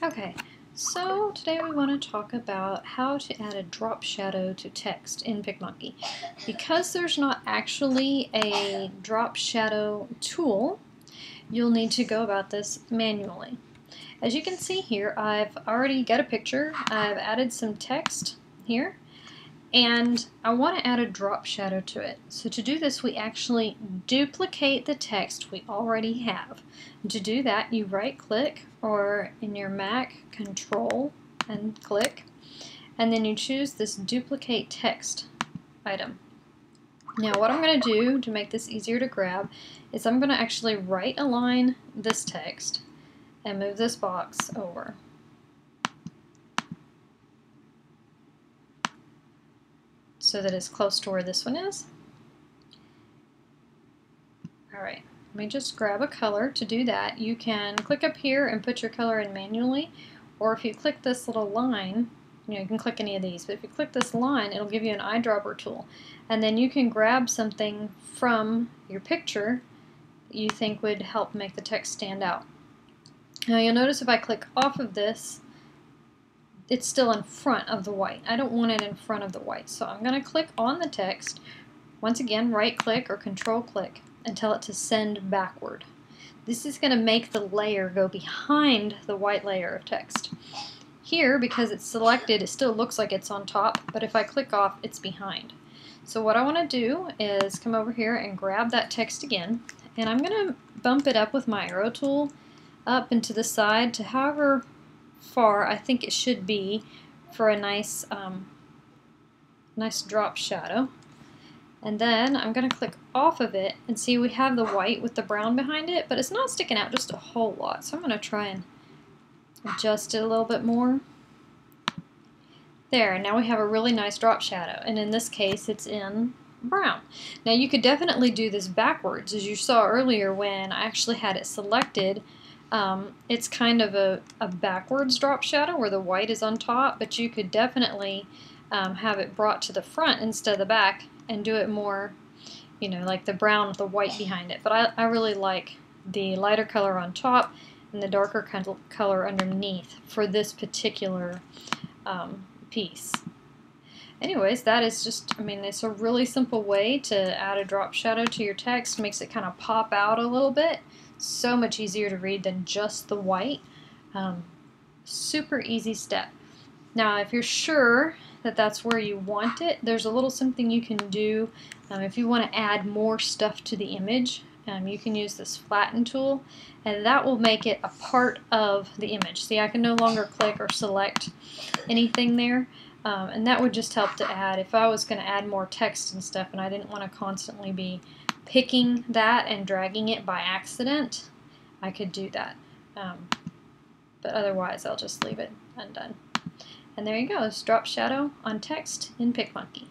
Okay, so today we want to talk about how to add a drop shadow to text in PicMonkey. Because there's not actually a drop shadow tool, you'll need to go about this manually. As you can see here, I've already got a picture, I've added some text here, and I want to add a drop shadow to it. So to do this, we actually duplicate the text we already have. And to do that, you right click, or in your Mac, Control and click, and then you choose this duplicate text item. Now what I'm going to do to make this easier to grab is I'm going to actually right align this text and move this box over. So that it's close to where this one is. Alright, let me just grab a color. To do that, you can click up here and put your color in manually, or if you click this little line, you can click any of these, but if you click this line, it'll give you an eyedropper tool. And then you can grab something from your picture that you think would help make the text stand out. Now you'll notice if I click off of this, it's still in front of the white. I don't want it in front of the white, so I'm going to click on the text. Once again, right click or control click and tell it to send backward. This is going to make the layer go behind the white layer of text. Here, because it's selected, it still looks like it's on top, but if I click off, it's behind. So what I want to do is come over here and grab that text again, and I'm going to bump it up with my arrow tool up and to the side to however far I think it should be for a nice nice drop shadow. And then I'm going to click off of it and see we have the white with the brown behind it, but it's not sticking out just a whole lot. So I'm going to try and adjust it a little bit more. There, now we have a really nice drop shadow, and in this case it's in brown. Now you could definitely do this backwards. As you saw earlier when I actually had it selected, it's kind of a backwards drop shadow where the white is on top, but you could definitely have it brought to the front instead of the back and do it more, like the brown with the white behind it. But I really like the lighter color on top and the darker color underneath for this particular piece. Anyways, that is just, it's a really simple way to add a drop shadow to your text. Makes it kind of pop out a little bit. So much easier to read than just the white. Super easy step. Now, if you're sure that that's where you want it, there's a little something you can do if you want to add more stuff to the image. You can use this flatten tool, and that will make it a part of the image. See, I can no longer click or select anything there, and that would just help to add, if I was going to add more text and stuff and I didn't want to constantly be picking that and dragging it by accident, I could do that. But otherwise I'll just leave it undone. And there you go, it's drop shadow on text in PicMonkey.